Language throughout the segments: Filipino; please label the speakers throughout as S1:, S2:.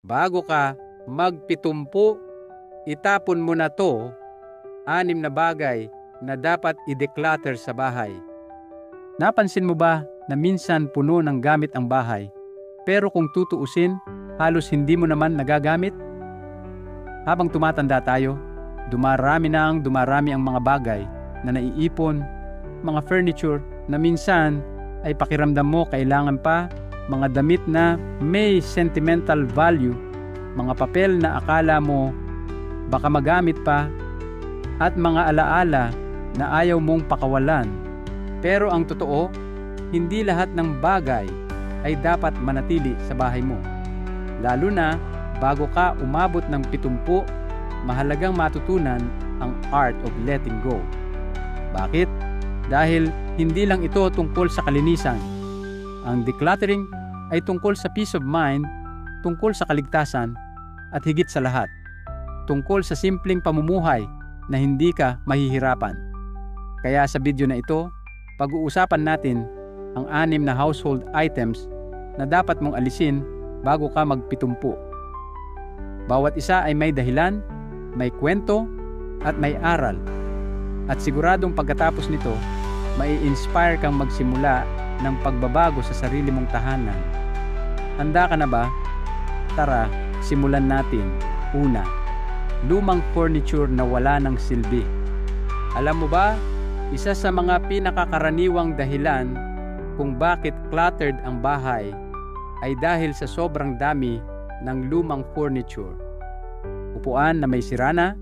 S1: Bago ka magpitumpu, itapon mo na to 6 na bagay na dapat i-declutter sa bahay. Napansin mo ba na minsan puno ng gamit ang bahay, pero kung tutuusin, halos hindi mo naman nagagamit? Habang tumatanda tayo, dumarami ang mga bagay na naiipon, mga furniture na minsan ay pakiramdam mo kailangan pa, mga damit na may sentimental value, mga papel na akala mo baka magamit pa, at mga alaala na ayaw mong pakawalan. Pero ang totoo, hindi lahat ng bagay ay dapat manatili sa bahay mo. Lalo na bago ka umabot ng 70, mahalagang matutunan ang art of letting go. Bakit? Dahil hindi lang ito tungkol sa kalinisan. Ang decluttering ay tungkol sa peace of mind, tungkol sa kaligtasan, at higit sa lahat, tungkol sa simpleng pamumuhay na hindi ka mahihirapan. Kaya sa video na ito, pag-uusapan natin ang 6 na household items na dapat mong alisin bago ka magpitumpu. Bawat isa ay may dahilan, may kwento, at may aral. At siguradong pagkatapos nito, mai-inspire kang magsimula ng pagbabago sa sarili mong tahanan. Handa ka na ba? Tara, simulan natin. Una, lumang furniture na wala ng silbi. Alam mo ba, isa sa mga pinakakaraniwang dahilan kung bakit cluttered ang bahay ay dahil sa sobrang dami ng lumang furniture. Upuan na may sirana,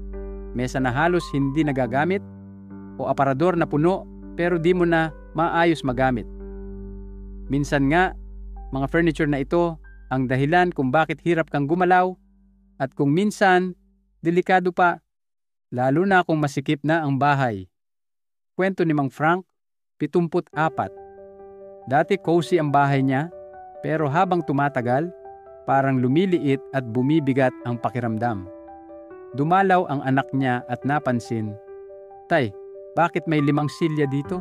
S1: mesa na halos hindi nagagamit, o aparador na puno pero di mo na maayos magamit. Minsan nga, mga furniture na ito ang dahilan kung bakit hirap kang gumalaw, at kung minsan, delikado pa, lalo na kung masikip na ang bahay. Kwento ni Mang Frank, 74. Dati cozy ang bahay niya, pero habang tumatagal, parang lumiliit at bumibigat ang pakiramdam. Dumalaw ang anak niya at napansin, "Tay, bakit may 5 silya dito?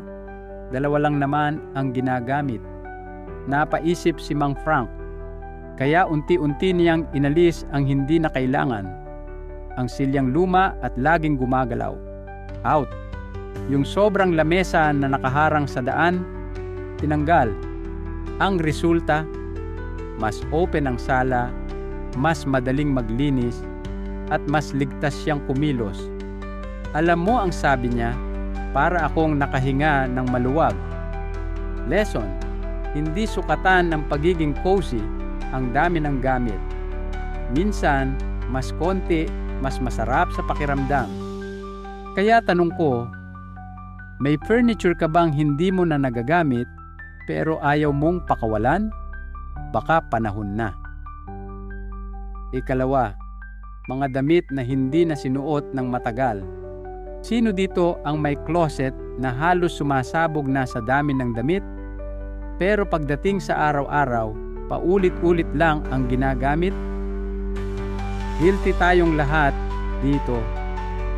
S1: 2 lang naman ang ginagamit." Napaisip si Mang Frank, kaya unti-unti niyang inalis ang hindi na kailangan, ang silyang luma at laging gumagalaw. Out. Yung sobrang lamesa na nakaharang sa daan, tinanggal. Ang resulta, mas open ang sala, mas madaling maglinis, at mas ligtas siyang kumilos. Alam mo ang sabi niya, para akong nakahinga ng maluwag. Lesson, hindi sukatan ng pagiging cozy ang dami ng gamit. Minsan, mas konti, mas masarap sa pakiramdam. Kaya tanong ko, may furniture ka bang hindi mo na nagagamit pero ayaw mong pakawalan? Baka panahon na. Ikalawa, mga damit na hindi na sinuot ng matagal. Sino dito ang may closet na halos sumasabog na sa dami ng damit, pero pagdating sa araw-araw, paulit-ulit lang ang ginagamit? Guilty tayong lahat dito.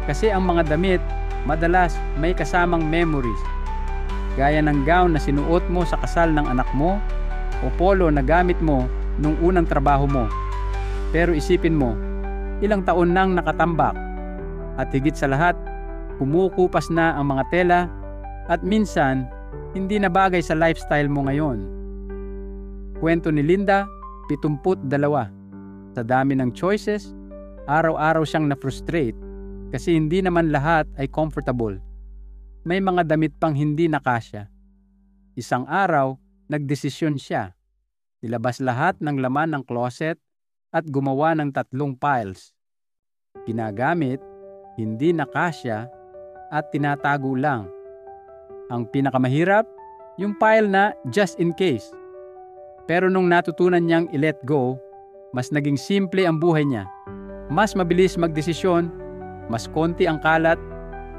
S1: Kasi ang mga damit, madalas may kasamang memories. Gaya ng gown na sinuot mo sa kasal ng anak mo, o polo na gamit mo nung unang trabaho mo. Pero isipin mo, ilang taon nang nakatambak. At higit sa lahat, kumukupas na ang mga tela, at minsan, hindi na bagay sa lifestyle mo ngayon. Kwento ni Linda, 72. Sa dami ng choices, araw-araw siyang na-frustrate kasi hindi naman lahat ay comfortable. May mga damit pang hindi nakasya. Isang araw, nagdesisyon siya. Nilabas lahat ng laman ng closet at gumawa ng 3 piles. Ginagamit, hindi nakasya, at tinatago lang. Ang pinakamahirap, yung pile na just in case. Pero nung natutunan niyang i-let go, mas naging simple ang buhay niya. Mas mabilis magdesisyon, mas konti ang kalat,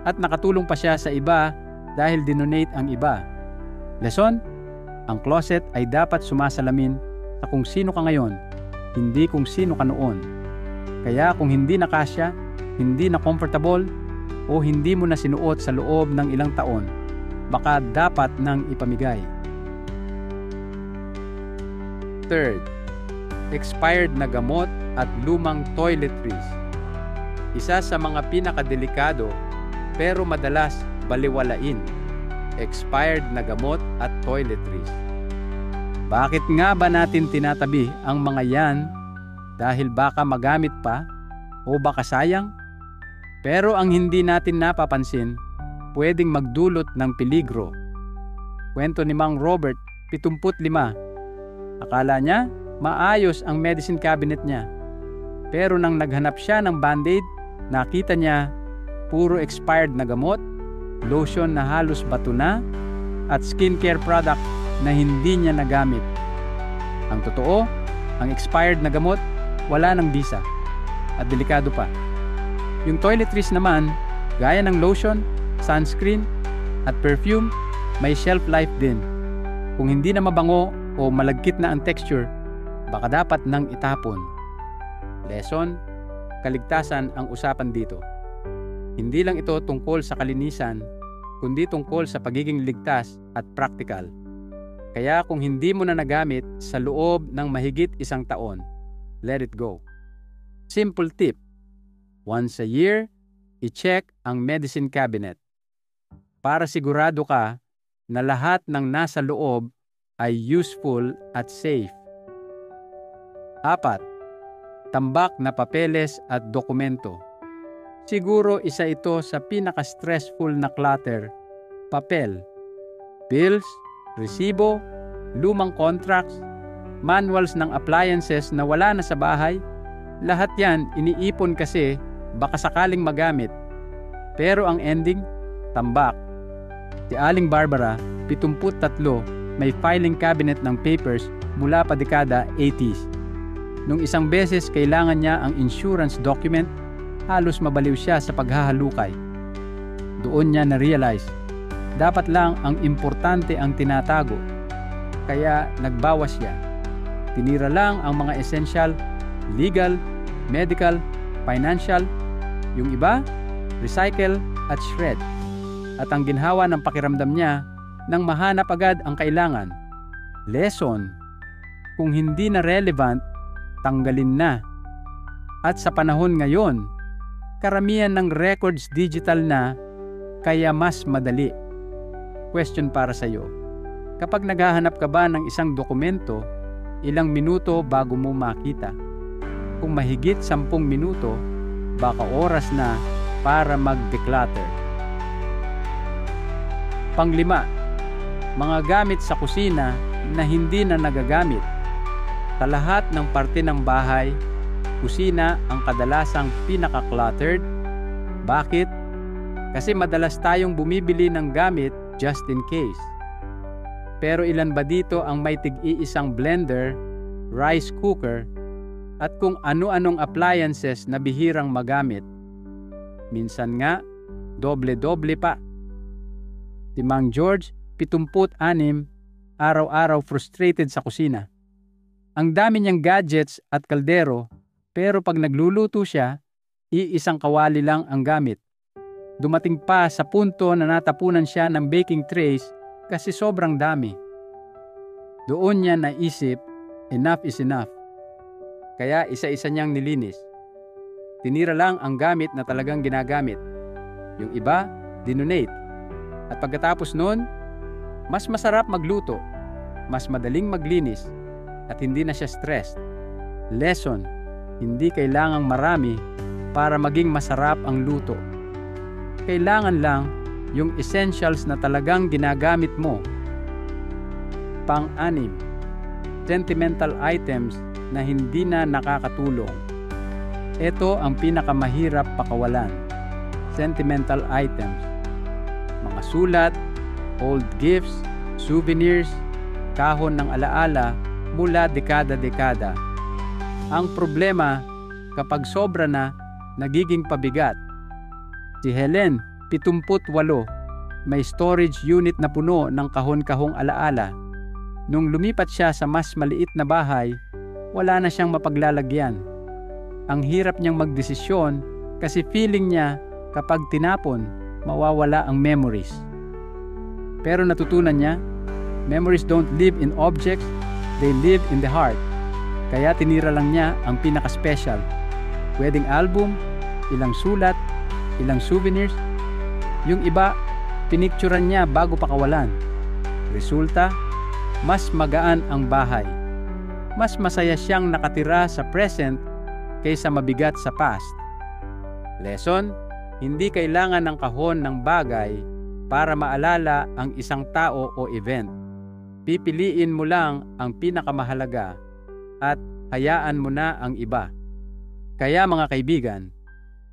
S1: at nakatulong pa siya sa iba dahil dinonate ang iba. Lesson, ang closet ay dapat sumasalamin sa kung sino ka ngayon, hindi kung sino ka noon. Kaya kung hindi nakasya, hindi na comfortable, o hindi mo na sinuot sa loob ng ilang taon, baka dapat nang ipamigay. Third, expired na gamot at lumang toiletries. Isa sa mga pinakadelikado pero madalas baliwalain, expired na gamot at toiletries. Bakit nga ba natin tinatabi ang mga yan? Dahil baka magamit pa o baka sayang? Pero ang hindi natin napapansin, pwedeng magdulot ng peligro. Kwento ni Mang Robert, 75. Akala niya maayos ang medicine cabinet niya. Pero nang naghanap siya ng band-aid, nakita niya puro expired na gamot, lotion na halos bato na, at skincare product na hindi niya nagamit. Ang totoo, ang expired na gamot, wala ng bisa at delikado pa. Yung toiletries naman, gaya ng lotion, sunscreen, at perfume, may shelf life din. Kung hindi na mabango o malagkit na ang texture, baka dapat nang itapon. Lesson, kaligtasan ang usapan dito. Hindi lang ito tungkol sa kalinisan, kundi tungkol sa pagiging ligtas at practical. Kaya kung hindi mo na nagamit sa loob ng mahigit 1 taon, let it go. Simple tip, once a year, i-check ang medicine cabinet para sigurado ka na lahat ng nasa loob ay useful at safe. 4. Tambak na papeles at dokumento. Siguro isa ito sa pinaka-stressful na clutter. Papel, bills, resibo, lumang contracts, manuals ng appliances na wala na sa bahay. Lahat yan iniipon kasi baka sakaling magamit. Pero ang ending, tambak. Si Aling Barbara, 73, may filing cabinet ng papers mula pa dekada 80s. Nung isang beses kailangan niya ang insurance document, halos mabaliw siya sa paghahalukay. Doon niya na-realize, dapat lang ang importante ang tinatago. Kaya nagbawas siya. Tinira lang ang mga essential, legal, medical, financial. Yung iba, recycle at shred. At ang ginhawa ng pakiramdam niya nang mahanap agad ang kailangan. Lesson, kung hindi na relevant, tanggalin na. At sa panahon ngayon, karamihan ng records digital na, kaya mas madali. Question para sa iyo. Kapag naghahanap ka ba ng isang dokumento, ilang minuto bago mo makita? Kung mahigit 10 minuto, baka oras na para mag-declutter. 5. Mga gamit sa kusina na hindi na nagagamit. Sa lahat ng parte ng bahay, kusina ang kadalasang pinaka-cluttered. Bakit? Kasi madalas tayong bumibili ng gamit just in case. Pero ilan ba dito ang may tig-iisang blender, rice cooker, at kung ano-anong appliances na bihirang magamit? Minsan nga, doble-doble pa. Si Mang George, 76, araw-araw frustrated sa kusina. Ang dami niyang gadgets at kaldero, pero pag nagluluto siya, iisang kawali lang ang gamit. Dumating pa sa punto na natapunan siya ng baking trays kasi sobrang dami. Doon niya naisip, enough is enough. Kaya isa-isa niyang nilinis. Tinira lang ang gamit na talagang ginagamit. Yung iba, dinonate. At pagkatapos nun, mas masarap magluto, mas madaling maglinis, at hindi na siya stressed. Lesson, hindi kailangang marami para maging masarap ang luto. Kailangan lang yung essentials na talagang ginagamit mo. 6. Sentimental items na hindi na nakakatulong. Ito ang pinakamahirap pakawalan. Sentimental items. Mga sulat, old gifts, souvenirs, kahon ng alaala mula dekada-dekada. Ang problema, kapag sobra na, nagiging pabigat. Si Helen, 78, may storage unit na puno ng kahon-kahong alaala. Nung lumipat siya sa mas maliit na bahay, wala na siyang mapaglalagyan. Ang hirap niyang magdesisyon kasi feeling niya kapag tinapon, mawawala ang memories. Pero natutunan niya, memories don't live in objects, they live in the heart. Kaya tinira lang niya ang pinaka-special. Wedding album, ilang sulat, ilang souvenirs. Yung iba, pinicturan niya bago pakawalan. Resulta, mas magaan ang bahay. Mas masaya siyang nakatira sa present kaysa mabigat sa past. Lesson, hindi kailangan ng kahon ng bagay para maalala ang isang tao o event. Pipiliin mo lang ang pinakamahalaga at hayaan mo na ang iba. Kaya mga kaibigan,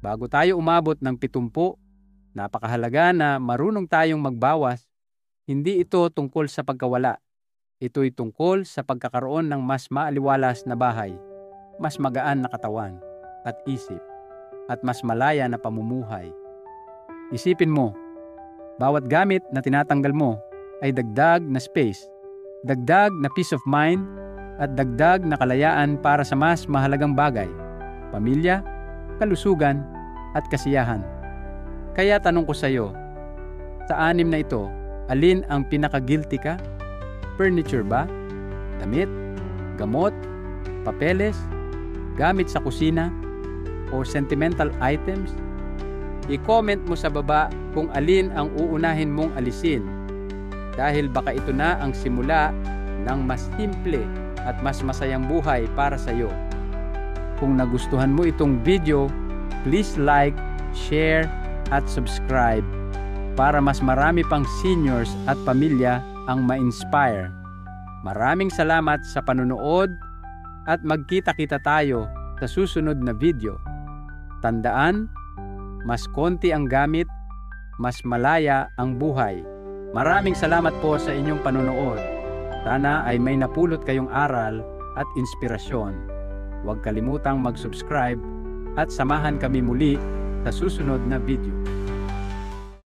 S1: bago tayo umabot ng 70, napakahalaga na marunong tayong magbawas. Hindi ito tungkol sa pagkawala. Ito'y tungkol sa pagkakaroon ng mas maaliwalas na bahay, mas magaan na katawan at isip, at mas malaya na pamumuhay. Isipin mo, bawat gamit na tinatanggal mo ay dagdag na space, dagdag na peace of mind, at dagdag na kalayaan para sa mas mahalagang bagay, pamilya, kalusugan, at kasiyahan. Kaya tanong ko sa iyo, sa 6 na ito, alin ang pinaka-guilty ka? Furniture ba? Damit? Gamot? Papeles? Gamit sa kusina? O sentimental items? I-comment mo sa baba kung alin ang uunahin mong alisin, dahil baka ito na ang simula ng mas simple at mas masayang buhay para sa iyo. Kung nagustuhan mo itong video, please like, share, at subscribe para mas marami pang seniors at pamilya ang ma-inspire. Maraming salamat sa panunood at magkita-kita tayo sa susunod na video. Tandaan, mas konti ang gamit, mas malaya ang buhay. Maraming salamat po sa inyong panunood. Sana ay may napulot kayong aral at inspirasyon. Huwag kalimutang mag-subscribe at samahan kami muli sa susunod na video.